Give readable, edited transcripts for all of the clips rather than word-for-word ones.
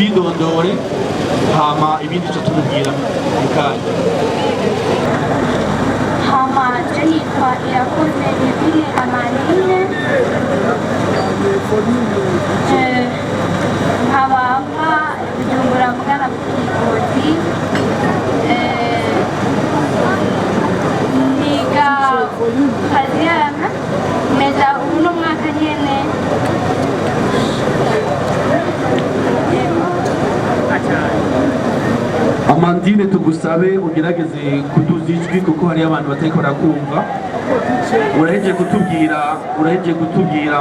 twidondore hama ibindi cyo tumubwira mukanya. hama je nitwa Irakoze Neville Amandine nkaba mva Bujumbura mugana Kigodi niga Kaziyana meza uno mwaka nyene. Amandine tugusabe ugerageze kuduza ijwi kuko hari abantu batariko barakumva. Uraheje kutubwira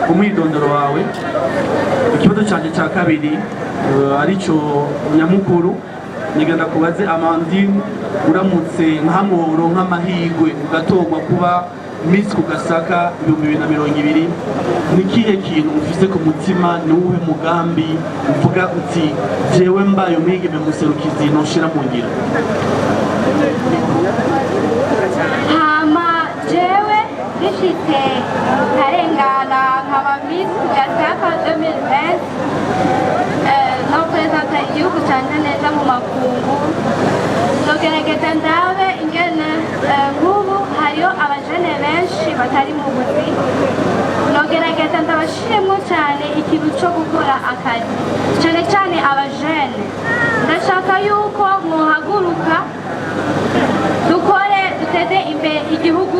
umwidondoro wawe. Ikibazo canje ca kabiri arico nyamukuru nigenda kubaze Amandine, uramutse nkamworo nk'amahigwe ugatorwa kuba Miss ku Gasaka 2020 nikihe kintu ufise ku mutima, ni uwuhe mugambi uvuga uti jewe mbaye umwigeme muserukizi noshira mu ngiro? hama jewe bishitse nkarengana nkaba Miss ku Gasaka 2020 no presenta igihugu canje neza mu makungu. Nogerageza ndabe ingene nk'ubu hariho abajene benshi batari mu buzi, nogerageza ndabashiremo cyane ikintu cyo gukora akazi, cyane cyane abajene. Ndashaka yuko muhaguruka dukore, duteze imbere igihugu,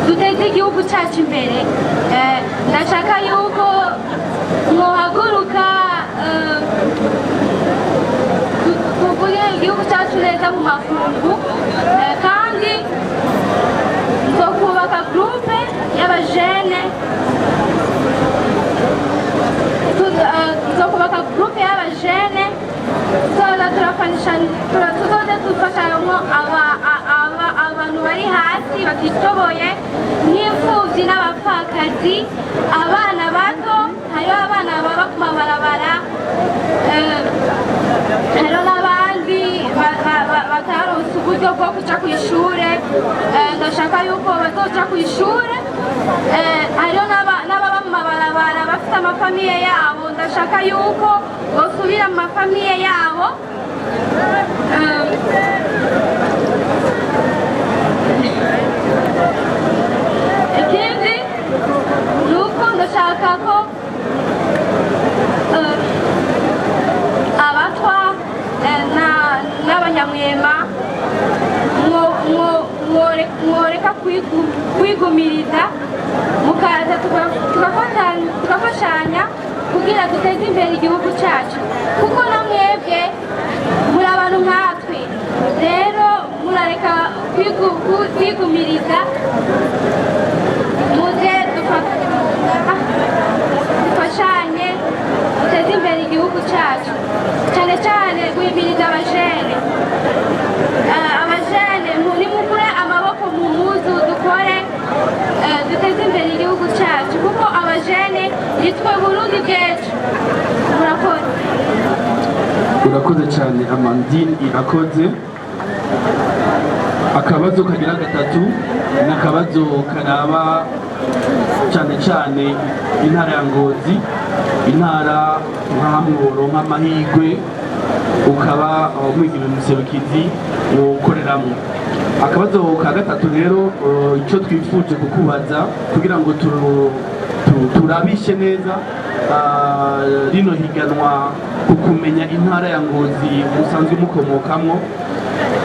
duteze igihugu cyacu imbere. Ndashaka yuko muhaguruka tuvuge igihugu cyacu neza mu makungu, kandi nzokubaka groupe y'abajene, tuzoza dufashamo abantu bari hasi batishoboye n'imfuvyi n'abapfakazi, abana bato, hariho abana baba ku mabarabara, hariho n'abandi bataronse uburyo bwo kuja kw'ishure. Ndashaka yuko bazoja kw'ishure. Hariho n'ababa mu mabarabara bafite amafamiye yabo, ndashaka yuko bosubira mu mafamiye yabo. Ikindi nuko ndashaka ko abatwa n'abanyamwema mworeka kwigumiriza, mukaza tugafashanya kugira duteze imbere igihugu cyacu, kuko na mwebwe muri abantu nkatwe. Rero murareka kwigumiriza, muze dufashanye duteze imbere igihugu cyacu, cyane cyane guhimiriza abajene. Abajene nimukure amaboko mu muzu, dukore duteze imbere igihugu cyacu, kuko abajene nitwe Burundi bwecu. Murakoze. Urakoze cyane Amandine Irakoze. Akabazo kagira gatatu ni akabazo karaba cyane cyane intara ya Ngozi, intara nk'amworo nk'amahigwe ukaba umwigeme muserukizi ukoreramo. Akabazo ka gatatu rero icyo twifuje kukubaza kugira ngo turabishe neza rino higanwa kukumenya intara ya Ngozi musanzwe mukomokamwo.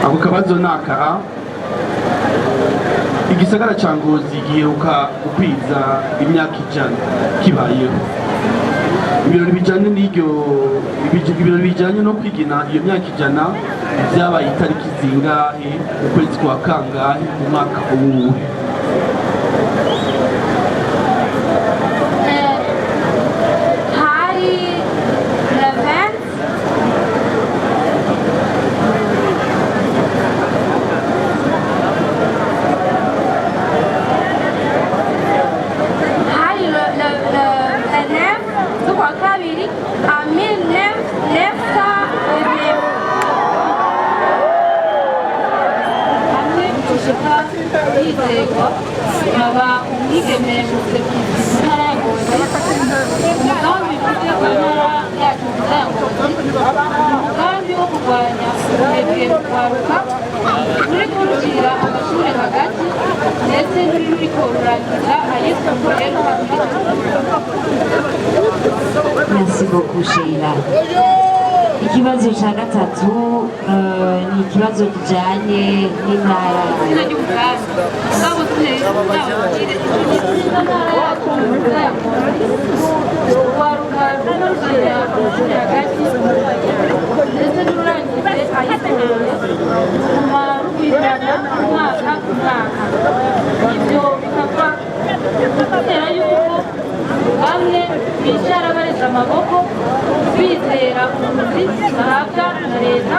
Ako kabazo naka igisagara ca Ngozi giheruka gukwiza imyaka 100 kibayeho. Ibirori bijanye no kwigina iyo myaka 100 vyabaye itariki zingahe, ukwezi kwa kangahe, mu mwaka uwuhe? yizego nkaba umwigeme mu ntara ya Ngozi, umugambi mfite ku ntara yacu kwaruka ruri kurukira amashuri hagati ndetse n'ururi kurangiza ayisumbuye no hagati. Merci beaucoup Sheila. Ikibazo cya gatatu ni ikibazo kijyanye n'intara kwaruka rurukira amashuri hagati ndetse n'urangiza ayisumbuye bituma rukwirana umwaka ku mwaka. Ibyo bikava bitera yuko bamwe bicara bareza amaboko bizera ubuzi bahabwa na leta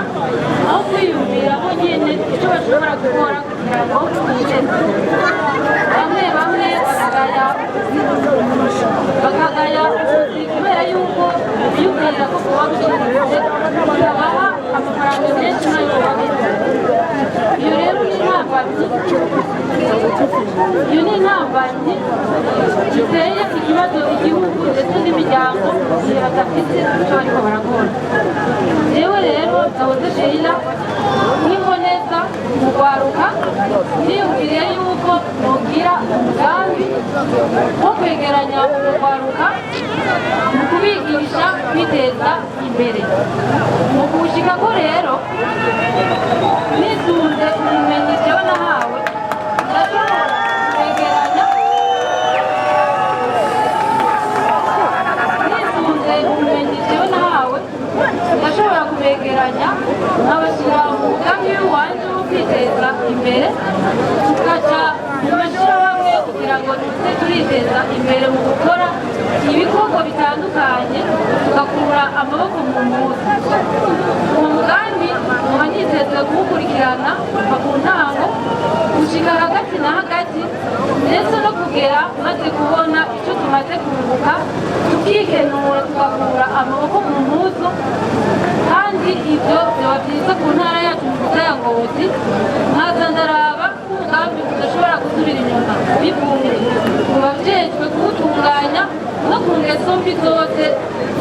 aho kwiyumvira bo nyine icyo bashobora gukora kugira ngo biteze. Bamwe bakagaya ubuzi kubera yuko biyumvira ko kuba buciriritse bikabaha amafaranga menshi nayo babona. Iyo rero ni intambamyi giteye ikibazo igihugu ndetse n'imiryango igihe badafite icyo bariko barakora. Jewe rero Ndahoze Sheila nk'imboneza mu kwaruka niyumviriye yuko nogira umugambi wo kwegeranya urwaruka mu kubigisha kwiteza imbere. Mu kuwushikako rero nisunze ubumenyi jewe nahawe ndashobora kwegeranya ndashobora kubegeranya nkabashyira mu mugambi w'iwanjye wo kwiteza imbere tukaja mu mashyirahamwe kugira ngo tuze turiteza imbere mu gukora ibikorwa bitandukanye tugakura amaboko mu mpuzu. Uwo mugambi nkaba niteze kuwukurikirana kuva ku ntango gushika hagati na hagati ndetse no kugera maze kubona icyo tumaze kunguka tukikenura tugakura amaboko mu mpuzu. Kandi ibyo byaba byiza ku ntara yacu mu ya Ngozi nkaza ndaraba ko umugambi udashobora gusubira inyuma bivuye ku bajejwe kuwutunganya no ku ngeso mbi zose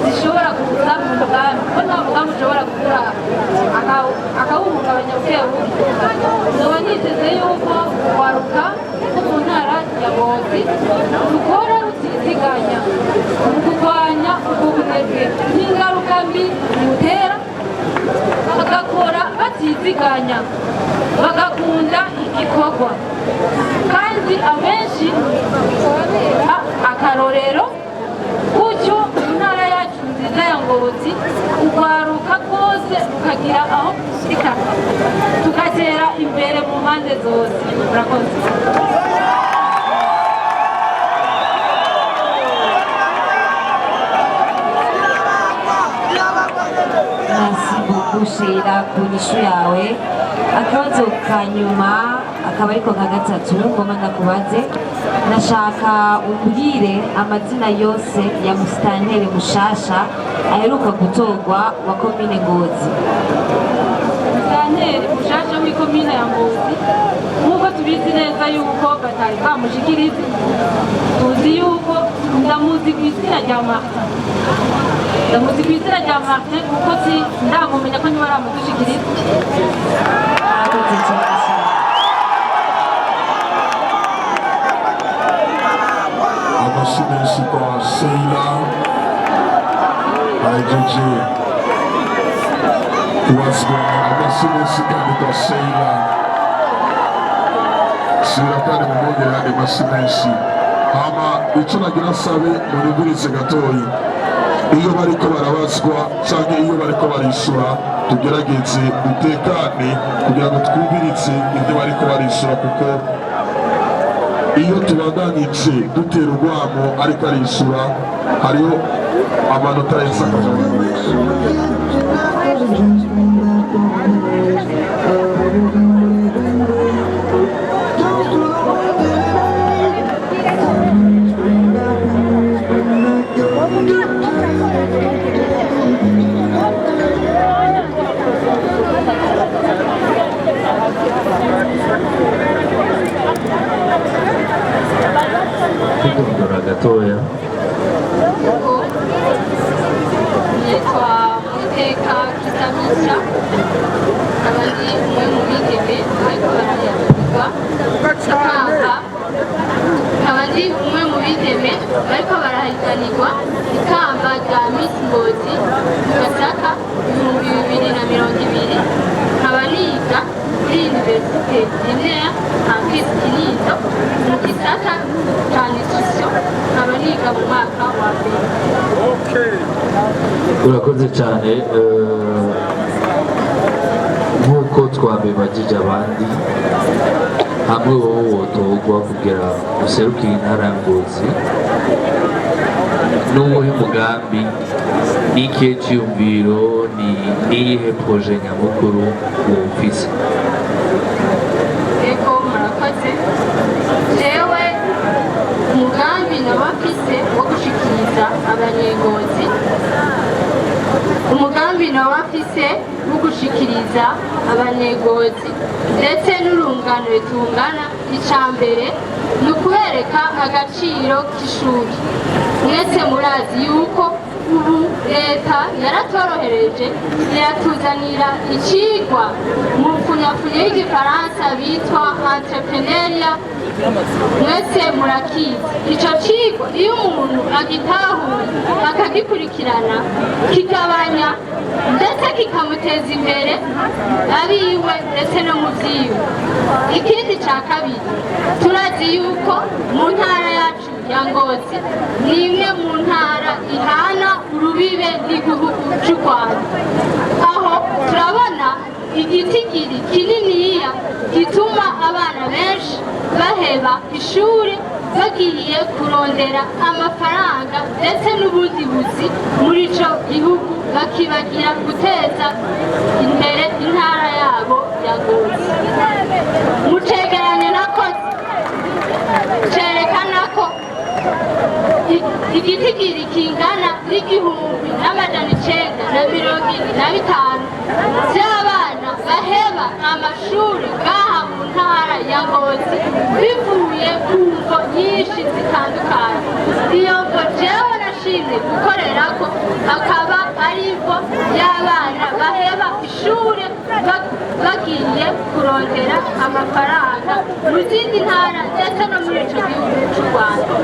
zishobora kuza mu mugambi ko nta mugambi ushobora gukura akawuhungabanya bukebuke. Nkaba niteze yuko kwaruka ko mu ntara ya Ngozi dukora rutiziganya mu kurwanya ubwo bunebwe n'ingaruka mbi butera, bagakora batiziganya bagakunda igikorwa. Kandi abenshi akarorero gutyo mu ntara yacu nziza ya Ngozi ukwaruka rwose rukagira aho gushika tugatera imbere mu mpande zose. Murakoze. Merci beaucoup Sheila ku nyishu yawe. Akabazo ka nyuma akaba ariko nka gatatu ngoma ndakubaze, nashaka umbwire amazina yose ya musitanteri mushasha aheruka gutorwa wa komine Ngozi. Musitanteri mushasha w'ikomine ya Ngozi nk'uko tubizi neza yuko batari bamushikiriza, tuzi yuko ndamuzi ku izina rya Martin. Ndamuzi ku izina rya Martin kuko ndamumenya ko niba aramudushikiriza. Amashyi menshi kwa Sheila ahejeje kubazwa. Amashyi menshi kandi kwa Sheila. Sheila kandi mumwongere yandi mashyi menshi. Hama icyo nagira nsabe munigurize gatoyi, iyo bariko barabazwa canke iyo bariko barishura tugerageze dutekane kugira ngo twumvirize ibyo bariko barishura, kuko iyo tubandanije dutera urwamo ariko arishura hariho amanota yesa kudora gatoya. Nitwa Muteka Kitamisha, abandi Ngozi mu Gasaka 2020 nkaba niga kuri Université Linéaire Campus Kinindo mu gisata cya nutrition nkaba niga mu mwaka wa mbere. urakoze cyane nk'uko twabibagije abandi hamwe wowe wotogwa kugira userukire intara ya Ngozi n'uwuhe mugambi n'ikihe cyiyumviro n'iyihe proje nyamukuru wumvise? Ego murakoze. Jewe umugambi nabafise wo gushikiriza abanyengozi ndetse n'urungano tungana icambere ni ukubereka agaciro k'ishuri. Mwese murazi yuko ubu leta yaratworohereje iratuzanira icigwa mu mfunyafunyo y'igifaransa bitwa entrepreneuria. Mwese murakizi ico cigwa iyo umuntu agitahuye akagikurikirana kigabanya ndetse kikamuteza imbere abiwe ndetse no mu vyiwe. Ikindi ca kabiri turazi yuko mu ntara yacu ya Ngozi ni imwe mu ntara ihana urubibe n'igihugu c'u Rwanda, aho turabona igitigiri kininiya gituma abana benshi baheba ishuri bagiye kurondera amafaranga ndetse n'ubundi buzi muri ico gihugu bakibagira guteza imbere intara yabo ya Ngozi. Mu cegeranyo nakoze cerekana ko igitigiri kingana n'1,950 vy'abana baheba amashuri ngaha mu ntara ya Ngozi bivuye ku mvo nyinshi zitandukanye. Iyo mvo jewe nashimye gukorerako akaba ari mvo y'abana baheba ishuri bagiye kurondera amafaranga mu zindi ntara ndetse no muri ico gihugu c'u Rwanda.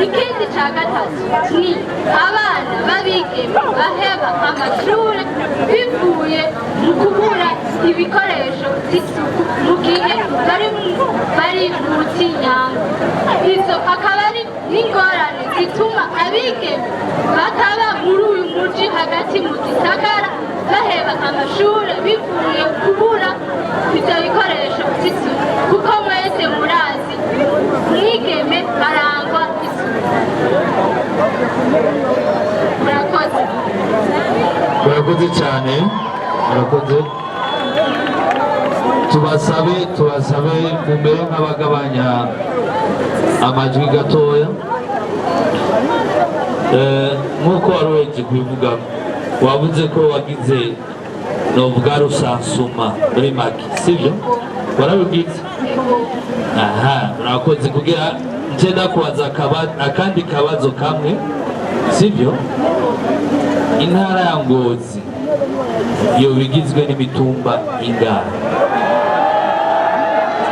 Ikindi ca gatatu ni abana b'abigeme baheba amashuri bivuye mu kubura ibikoresho vy'isuku mu gihe bari munsi y'inyango. Izo akaba ari n'ingorane zituma abigeme bataba muri uyu muji hagati mu gisagara baheba amashuri bivuye kubura ivyo bikoresho vy'isuku, kuko mwese murazi mwigeme arangwa isuku. Murakoze. Murakoze cyane, murakoze. Tubasabe mumere nk'abagabanya amajwi gatoya. Nk'uko wari uheje kubivuga, wavuze ko wagize novuga rusansuma muri make, sibyo? Warabigize? Aha, murakoze. Kugira nje ndakubaza akandi kabazo kamwe, sibyo? Intara ya Ngozi iyo bigizwe n'imitumba ingana?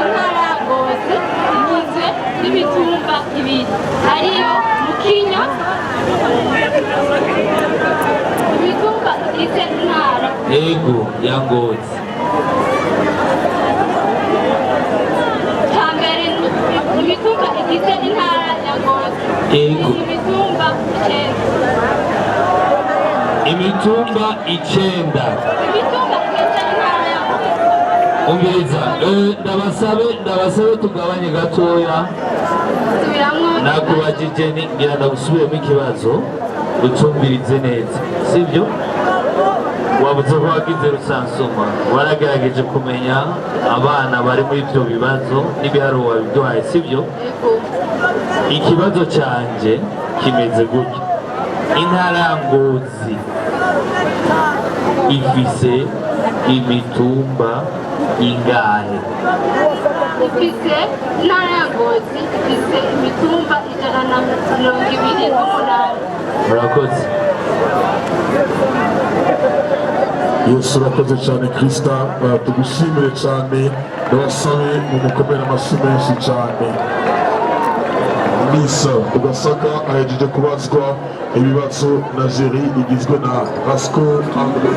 Intara ya Ngozi igizwe n'imitumba ibiri, ariyo Mukinyo. Imitumba igize intara Ego ya Ngozi. Cambere imitumba igize intara ya Ngozi. Ego. Imitumba 9. Imitumba 9. Imitumba igize intara ya Ngozi. Umviriza, ndabasabe tugabanye gatoya. Subiramwo. Nakubajije ngira ndagusubiremo ikibazo ucumvirize neza, sibyo? Wabuze ko wagize rusansuma, waragerageje kumenya abana bari muri ibyo bibazo n'ibiharuro wabiduhaye, sibyo? Ikibazo cyanjye kimeze gutya: intara ya Ngozi ifise imitumba ingahe? Ifise intara ya Ngozi ifise imitumba 128. Murakoze. Yesu urakoze cyane Krista, tugushimire cyane, ndabasabe mu mukomere amashyi menshi cyane. Miss Ugasaka ahejeje kubazwa ibibazo na jeri igizwe na Rasco Andre.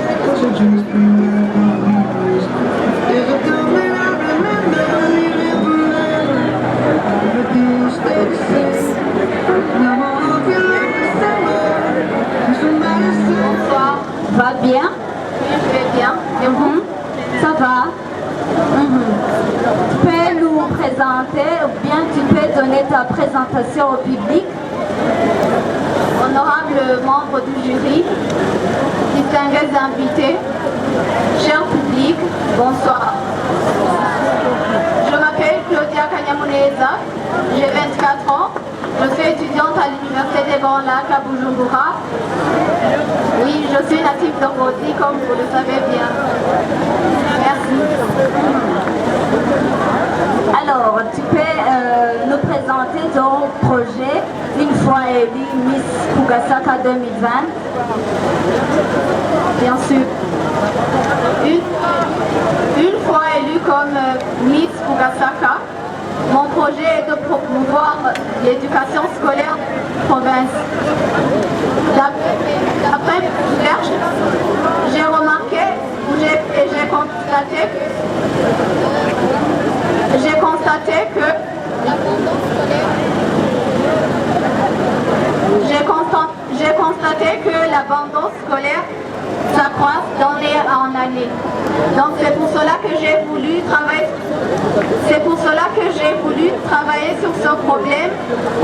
Va bien? Oui, je vais bien. Et vous? Ça va? Tu peux nous présenter ou bien tu peux donner ta présentation au public? Honorable membre du jury, distingués invités, cher public, bonsoir. Je m'appelle Claudia Kanyamuneza, j'ai 24 ans. Je suis étudiante à l'Université des Grands Lacs à Bujumbura. Oui, je suis native de Rodi, comme vous le savez bien. Merci. Alors, tu peux nous présenter ton projet une fois élu Miss Pugasaka 2020? Bien sûr. Une fois élu comme Miss Pugasaka, mon projet est de promouvoir l'éducation scolaire de la province. D'après mes recherches, j'ai remarqué et j'ai constaté que l'abandon scolaire s'accroît d'année en année. Donc c'est pour cela que j'ai voulu travailler sur ce problème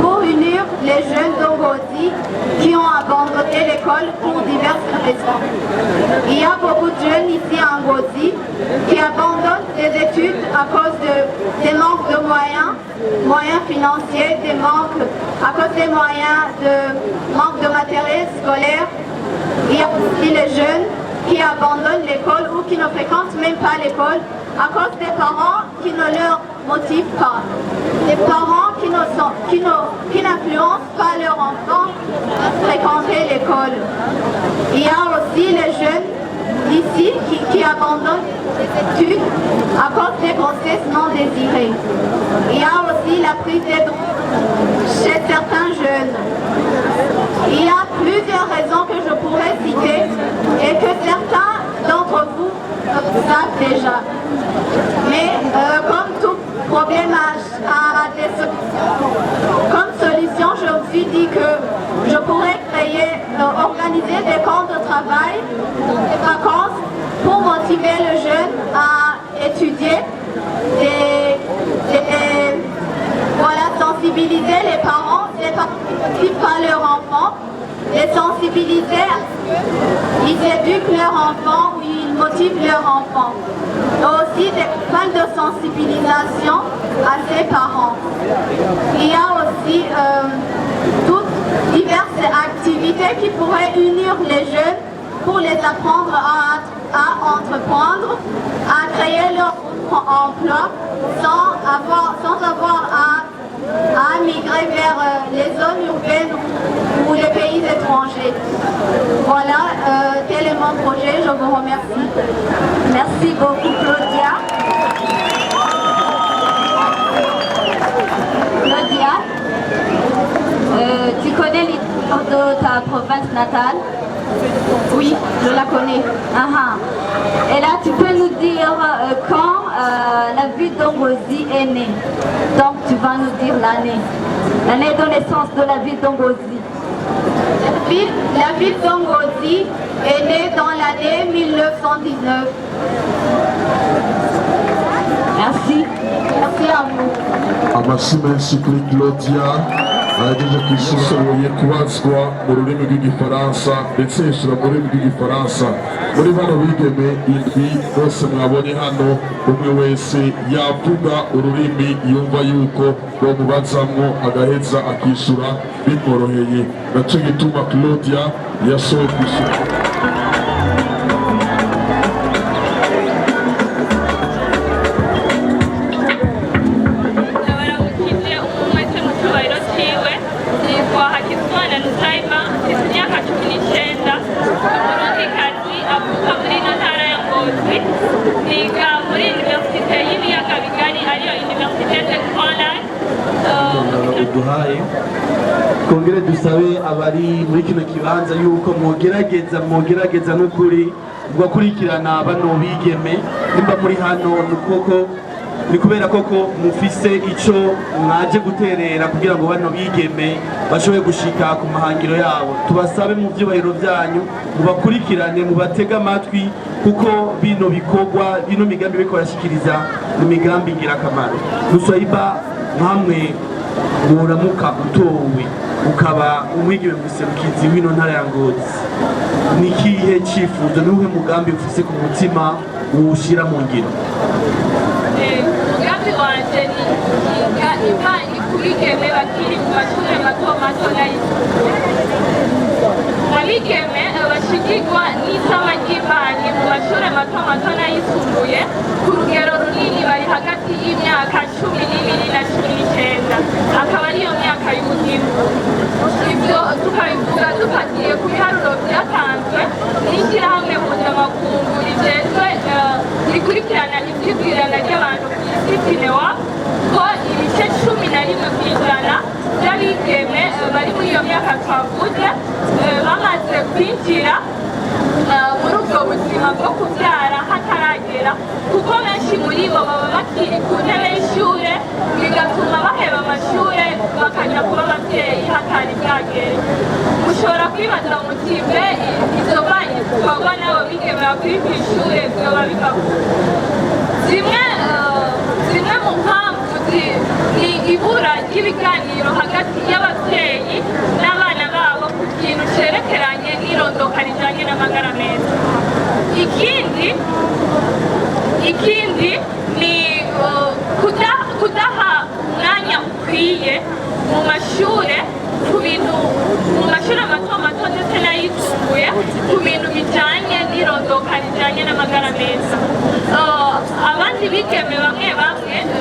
pour unir les jeunes d'Ongodi qui ont abandonné l'école pour diverses raisons. Il y a beaucoup de jeunes ici à Ngodi qui abandonnent les études à cause des manques de moyens financiers, à cause des manque de matériel scolaire. Il y a aussi les jeunes qui abandonnent l'école ou qui ne fréquentent même pas l'école à cause des parents qui ne leur motivent pas. Des parents qui n'influencent pas leurs enfants à fréquenter l'école. Il y a aussi les jeunes ici qui abandonnent les études à cause des grossesses non désirées. Il y a aussi la prise des drogues chez certains jeunes. Il y a plusieurs raisons que je pourrais citer et que certains d'entre vous savent déjà. Mais comme tout problème a des solutions, comme solution, je me suis dit que je pourrais organiser des camps de travail, des vacances pour motiver le jeune à étudier et voilà, sensibiliser les parents qui ne motivent pas leurs enfants, les sensibiliser, ils éduquent leurs enfants ou ils motivent leurs enfants. Et aussi des campagnes de sensibilisation à ces parents. Il y a aussi toutes diverses activités qui pourraient unir les jeunes pour les apprendre à entreprendre, à créer leur emploi sans avoir à migrer vers les zones urbaines ou les pays étrangers. Voilà, tel est mon projet, je vous remercie. Merci beaucoup Claudia. Claudia, tu connais l'histoire de ta province natale? Oui, je la connais. Et là, tu peux nous dire quand la ville d'Ongozi est née. Donc, tu vas nous dire l'année de naissance de la ville d'Ongozi. La ville d'Ongozi est née dans l'année 1919. Merci. Merci à vous. Amashyi menshi kuri Claudia ahejeje kwishoboye kubazwa mu rurimi rw'igifaransa ndetse yishyura mu rurimi rw'igifaransa. Muri bano bigeme indwi bose mwabonye hano, umwe wese yavuga ururimi yumva yuko bamubazamwo agaheza akishyura bimworoheye. Nacyo gituma Claudia yashoboye kwishyura. uduhaye twongere dusabe abari muri kino kibanza yuko mwogerageza n'ukuri mugakurikirana bano bigeme nimba muri hano ni kubera koko mufise ico mwaje guterera kugira ngo bano bigeme bashobore gushika ku mahangiro yabo. Tubasabe mu vyubahiro vyanyu mubakurikirane mubatega amatwi kuko bino bikorwa bino migambi biko barashikiriza ni migambi ngirakamaro. Nusaiba nkamwe muramuka utowe ukaba umwigeme muserukizi wino ntara ya Ngozi, ni kihe cifuzo n'uhe mugambi ufise ku mutima uwushira mu ngiro? Umugambi wanje ni kwiga imbanyi ku bigeme bakiri mu mashuri mato n'ayisumbuye. Abigeme bashigirwa n'isama ry'imbanyi mu mashuri mato n'ayisumbuye ku rugero runini bari hagati y'imyaka 12 na 19, akaba ariyo myaka y'ubuzima. Ibyo tukabivuga dufatiye ku biharuro byatanzwe n'ishyirahamwe mpuzamakungu rijejwe rikurikirana iby'igwirana ry'abantu ku isi PNUD ko ibice 11% by'abigeme bari muri iyo myaka twavuze bamaze kwinjira muri ubwo buzima bwo kubyara hataragera, kuko benshi muri bo baba bakiri ku ntebe y'ishure bigatuma baheba amashure bakajya kuba ababyeyi hatari bwagere. Mushobora kwibaza muti mbe izo banki zikorwa n'abo bigeme bakiri ku ishure vyoba bivaho? Zimwe mu mpamvu ni ibura ry'ibiganiro hagati y'ababyeyi n'abana babo ku kintu cerekeranye n'irondoka rijanye n'amagara meza. Ikindi ni kudaha umwanya ukwiye mu mashure mu mashure mato ndetse n'ayisumbuye ku bintu bijanye n'irondoka rijanye n'amagara meza. Abandi bigeme bamwe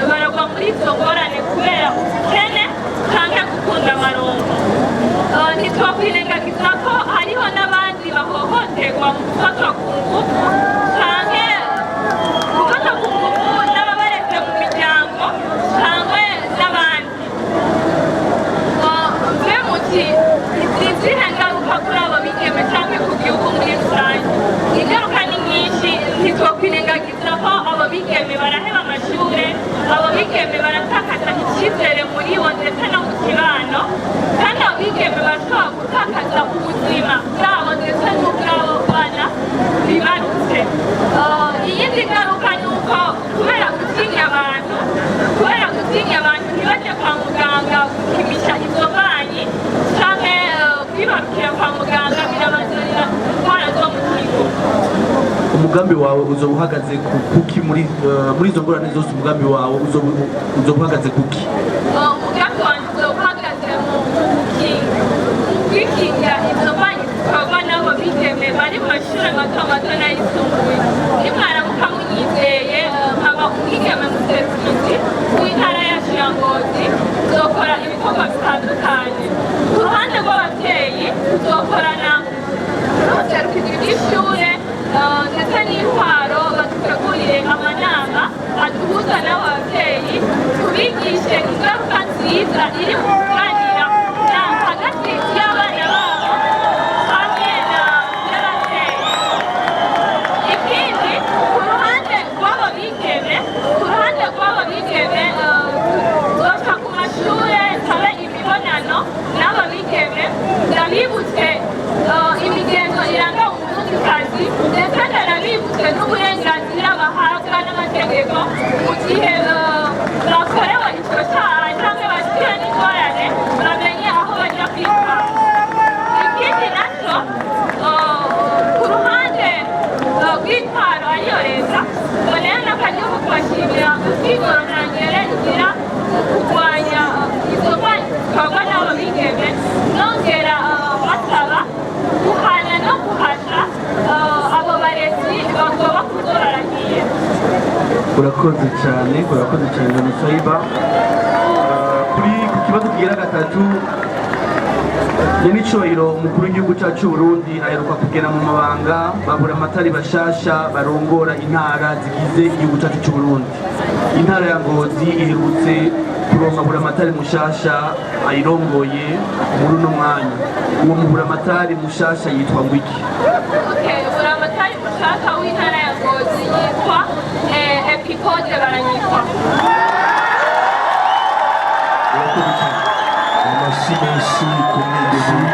baragwa muri izo ngorane kubera ubukene canke gukunda amaronko. Ntitwakwirengagiza ko hariho n'abandi bahohoterwa mu gufatwa ku ngufu canke gufatwa ku ngufu n'ababareze mu miryango canke n'abandi. Mbe muti izihe ngaruka kuri abo bigeme canke ku gihugu muri rusange? Ingaruka ni nyinshi, ntitwakwirengagiza ko abo bigeme baraheba amashure, abo bigeme baratakaza icyizere muri bo ndetse no mu kibano, kandi abo bigeme bashobora gutakaza ubuzima bwabo ndetse n'ubw'abo bana bibarutse. Iyindi ngaruka ni uko kubera gutinya abantu ntibaje kwa muganga gupimisha izo banki canke kwibarukira kwa muganga birabazanira indwara zo mu kigo. Umugambi wawe uzoba uhagaze kuki muri izo ngorane zose? Umugambi wawe uzoba uhagaze kuki? Umugambi wanjye uzoba uhagaze mu kwikingira izo banki zikorwa n'abo bigeme bari mu mashuri mato n'ayisumbuye. Nimwaramuka munyizeye nkaba umwigeme muserukizi w'intara yacu ya Ngozi, tuzokora ibikorwa bitandukanye. Ku ruhande rw'ababyeyi tuzokorana n'ubuserukizi bw'ishure ndetse n'intwaro badutegurire amanama aduhuza n'ababyeyi, tubigishe ingaruka nziza iri mu kuganira hagati y'abana babo hamwe n'ababyeyi. Ikindi, ku ruhande rw'abo bigeme tuzoca ku mashure habe imibonano n'abo bigeme, ndabibutse imigenzo iranga umurundikazi ndetse ndanabibutse n'uburenganzira bahabwa n'amategeko mu gihe bakorewe icyo cyaha cyangwa bashyira n'ingorane bamenye aho bajya kwitwara. Ikindi nacyo ku ruhande rw'intwaro ariyo leta, mbonera n'akaryo ko kubashimira ubwigororantere igira mu kurwanya izo banki zikorwa n'abo bigeme, nongera basaba guhana no guhasha abo barezi bagoba kuzoraragiye. Urakoze cyane Nusaiba. Ku kibazo kigira gatatu, n'icyubahiro umukuru w'igihugu cyacu cy'Uburundi aheruka kugera mu mabanga babura amatari bashasha barongora intara zigize igihugu cyacu cy'Uburundi. Intara ya Ngozi iherutse kuronka buramatari mushasha ayirongoye muri uno mwanya. Uwo muburamatari mushasha yitwa ngwiki? buramatari mushasha w'intara ya Ngozi yitwa Epipode Baranyikwa. amashyi menshi ku mwigeme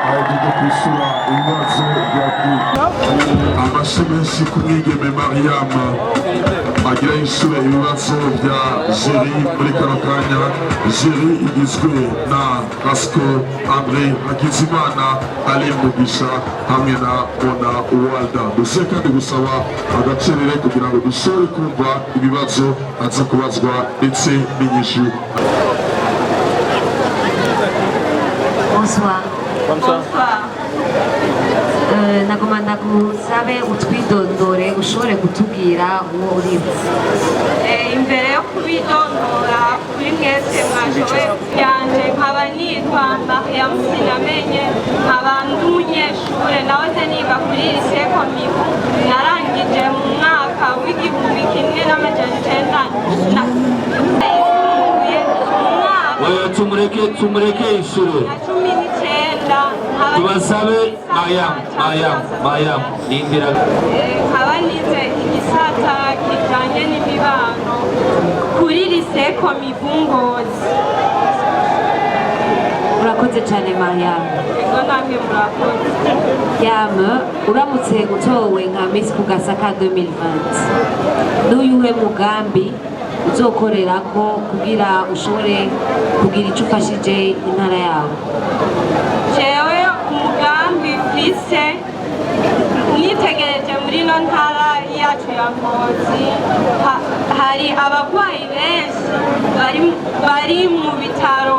ahejeje kwishyura ibibazo bya amashyi menshi ku mwigeme Mariam agira yishyure ibibazo bya Jeri muri kano kanya. Jeri igizwe na Rasco Andre Hakizimana Ali Mugisha hamwe na Bona Walda. Duse kandi gusaba agacerere kugira ngo dushobore kumva ibibazo aza kubazwa ndetse n'inyishu. Bonsoir. Nagoma ndagusabe utwidondore ushobore kutubwira uwo uriwe. Imbere yo kubidondora kuri mwese mwashoboye byanje nkaba nitwa Mariam Sinamenye, nkaba ndi umunyeshure nahoze niga kuri lycée Komibu, narangije mu mwaka w'igihumbi kimwe n'amajana icenda na tumureke ishure tubasabe Mariam indira. nkaba nize igisata kijanye n'imibano kuri lycée Komibu Ngozi. Urakoze cyane Mariam. Ego namwe murakoze. Uramutse utowe nka Miss Kugasaka 2020 n'uyuhe mugambi uzokorerako kugira ushobore kugira icyo ufashije intara yawe? Jewe umugambi mfise nitegereje muri ino ntara yacu ya Ngozi, hari abarwayi benshi bari mu bitaro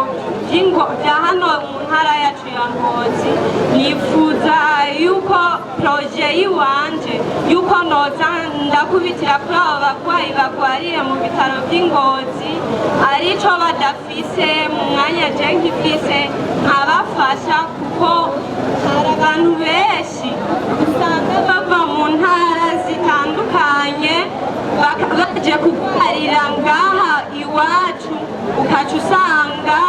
vya hano mu ntara yacu ya Ngozi. Nifuza yuko proje yiwanje yuko noza ndakubitira kuri abo barwayi barwariye mu bitaro vy'Ingozi, arico badafise mu mwanya je nkifise nkabafasha, kuko hari abantu benshi usanga bava mu ntara zitandukanye baje kurwarira ngaha iwacu, ukaca usanga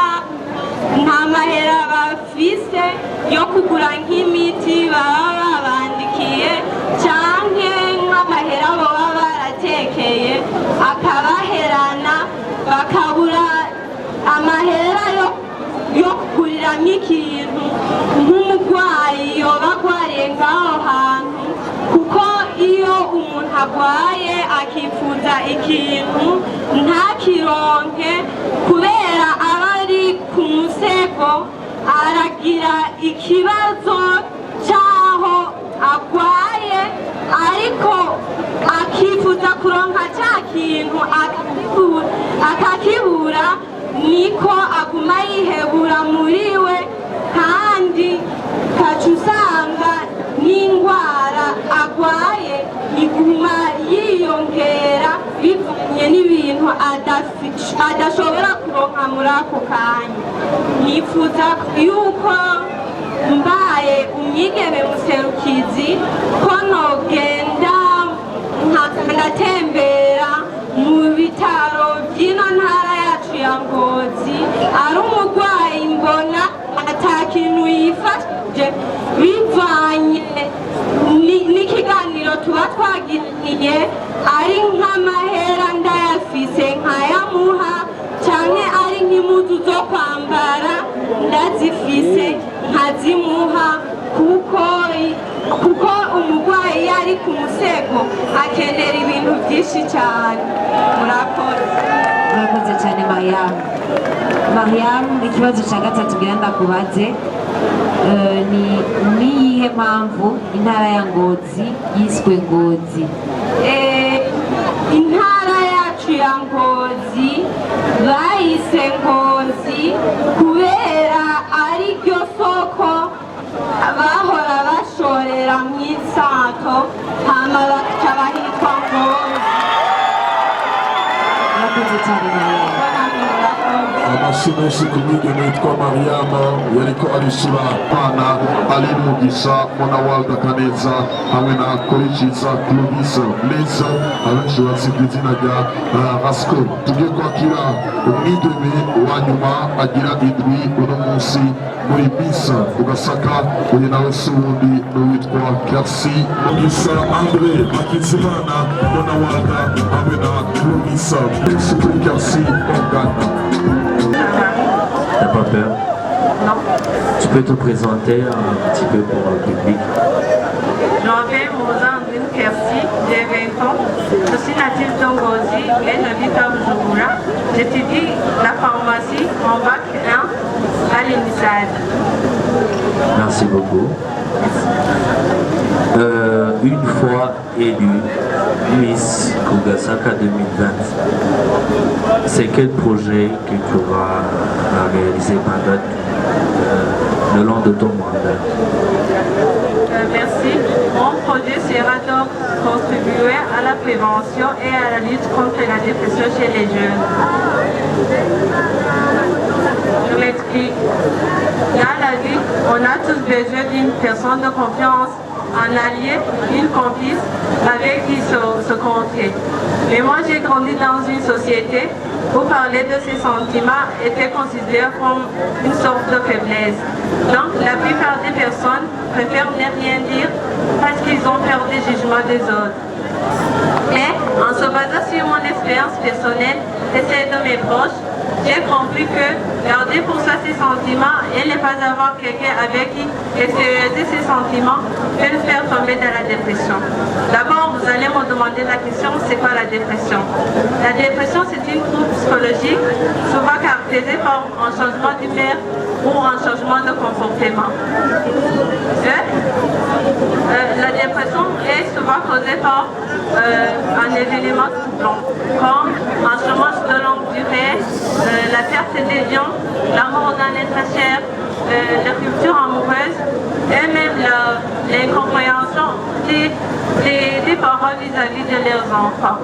nta mahera bafise yo kugura nk'imiti baba babandikiye canke nk'amahera baba baratekeye akabaherana, bakabura amahera yo kugurira nk'ikintu nk'umurwayi yoba agwariye ngaho hantu, kuko iyo umuntu agwaye akifuza ikintu ntakironke kubera aba ari ku musego, aragira ikibazo c'aho agwaye ariko akifuza kuronka ca kintu akakibura, niko aguma yihebura muri we, kandi kaca usanga n'indwara agwaye iguma yiyongera bivanye n'ibintu adashobora kuronka muri ako kanya. Nifuza yuko mbaye umwigeme muserukizi ko nogenda ngatembera mu bitaro by'ino ntara yacu ya Ngozi, ari umurwayi mbona ata kintu yifashije bivanye n'ikiganiro tuba twagiraniye, ari nk'amahera ndayafise nkayamuha, canke ari nk'impuzu zo kwambara ndazifise nkazimuha, kuko umurwayi iyo ari ku musego akenera ibintu byinshi cyane. Urakoze cyane Mariam. Ikibazo cya gatatu ngira ndakubaze, ni iyihe mpamvu intara ya Ngozi yiswe Ngozi? Intara yacu ya Ngozi bayise Ngozi kubera ari ryo soko bahora bashorera mu isato, hama bakaca bahitwa Ngozi. Urakoze cyane Mariam. amashyi menshi ku mwigeme witwa Mariama yariko arishura abana ari Mugisha Monawalda Kaneza hamwe na Korikiza Clovis Leza abenshi bazi ku izina rya Rasco. Tugiye kwakira umwigeme wa nyuma agira indwi uno munsi muri Misa ugasaka uyu nawe si uwundi n'uwitwa Kersi Mugisha Andre Hakizimana Monawalda hamwe na Clovis benshi kuri Kersi Ongana. T'as pas peur? Non. Tu peux te présenter un petit peu pour le public? Je m'appelle Mozandine Kersi, j'ai 20 ans. Je suis native d'Ongozi et j'habite à Bujumbura. J'étudie la pharmacie en bac 1 à l'UNISAD. Merci beaucoup. Une fois élue Miss Kugasaka 2020, c'est quel projet que tu auras réalisé pendant le long de ton mandat? Merci. Mon projet sera donc contribuer à la prévention et à la lutte contre la dépression chez les jeunes. Je m'explique. Dans la vie, on a tous besoin d'une personne de confiance, un allié, une complice avec qui se confier. Mais moi, j'ai grandi dans une société où parler de ses sentiments était considéré comme une sorte de faiblesse. Donc, la plupart des personnes préfèrent ne rien dire parce qu'ils ont peur des jugements des autres. Mais en se basant sur mon expérience personnelle et celle de mes proches, j'ai compris que garder pour soi ses sentiments et ne pas avoir quelqu'un avec qui extérioriser ses sentiments peut nous faire tomber dans la dépression. D'abord, vous allez me demander la question, c'est quoi la dépression? La dépression, c'est une trouble psychologique souvent caractérisée par un changement d'humeur ou un changement de comportement. La dépression est souvent causée par un événement troublant, comme un chômage de longue durée, la perte des liens, la mort d'un être cher, la rupture amoureuse et même l'incompréhension des parents vis-à-vis de leurs enfants.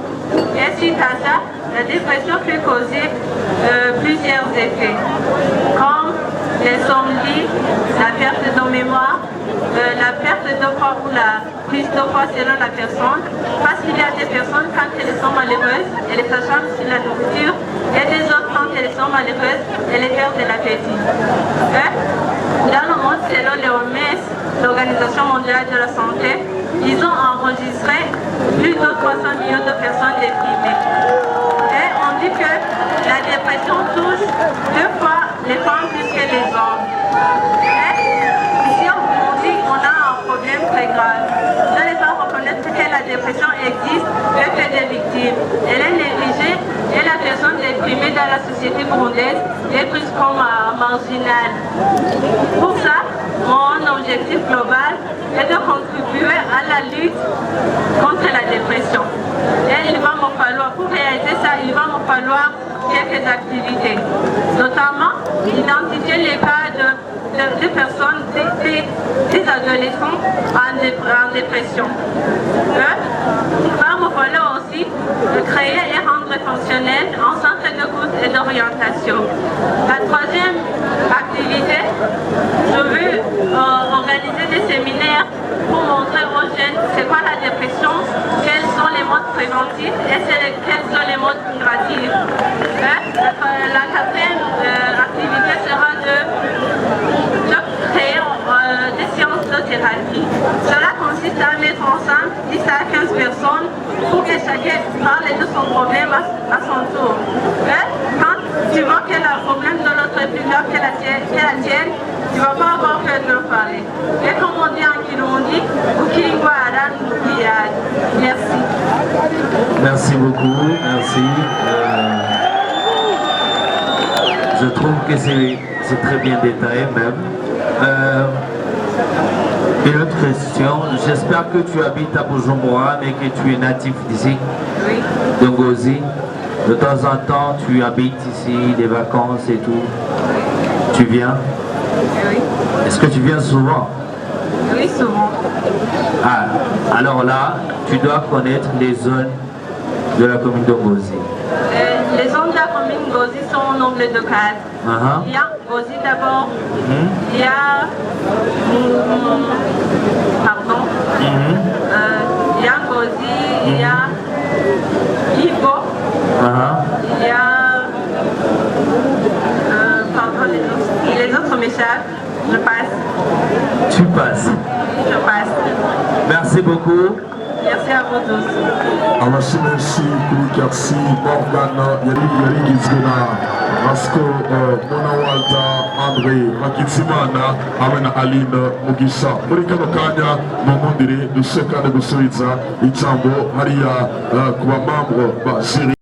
Et suite à ça, la dépression peut causer plusieurs effets, comme l'insomnie, la perte de mémoire, la perte de poids ou la prise de poids selon la personne, parce qu'il y a des personnes quand elles sont malheureuses, elles s'acharnent sur la nourriture, et des autres quand elles sont malheureuses, elles perdent l'appétit. Dans le monde, selon l'OMS, l'Organisation mondiale de la santé, ils ont enregistré plus de 300 millions de personnes déprimées. Et on dit que la dépression touche 2 fois les femmes plus que les hommes. On a un problème très grave. Nous n'allons pas reconnaître que la dépression existe et que des victimes. Elle est négligée et la personne déprimée dans la société burundaise est prise comme marginale. Pour ça, mon objectif global est de contribuer à la lutte contre la dépression. Et il va me falloir, pour réaliser ça, il va me falloir quelques activités. Notamment, identifier les cas des personnes, des adolescents en dépression. Il va me falloir aussi créer et rendre fonctionnel un centre d'écoute et d'orientation. La troisième activité, je veux organiser des séminaires pour montrer aux jeunes c'est quoi la dépression, quels sont les modes préventifs et quels sont les modes curatifs. La quatrième activité sera de créer des séances de thérapie. Cela consiste à mettre ensemble 10 à 15 personnes pour que chacun parle de son problème à son tour. Quand tu vois que le problème de l'autre est plus grave que la tienne, tu ne vas pas avoir peur de le parler. Et comme on dit en Kirundi, merci. Merci beaucoup, merci. Je trouve que c'est très bien détaillé même. Une autre question, j'espère que tu habites à Bujumbura mais que tu es natif d'ici, Oui. de Ngozi. De temps en temps, tu habites ici, des vacances et tout. Tu viens? Oui. Est-ce que tu viens souvent? Oui, souvent. Ah, alors là, tu dois connaître les zones de la commune de Ngozi. Les zones de la commune Ngozi sont au nombre de 4. Il y a Ngozi d'abord, il y a pardon, il y a Ngozi, il y a Ivo, il y a pardon, les autres m'échappent, je passe. Tu passes. Je passe. Merci beaucoup. Merci à vous tous. amashimesi kuri Karsi Morgan yarigizwe na Masco Mona Walter Andre Bakitsimana hamwe na Aline Mugisha. Muri kano kanya mu nkundire dushaka gusubiza ijambo hariya ku bamambo ba Syria.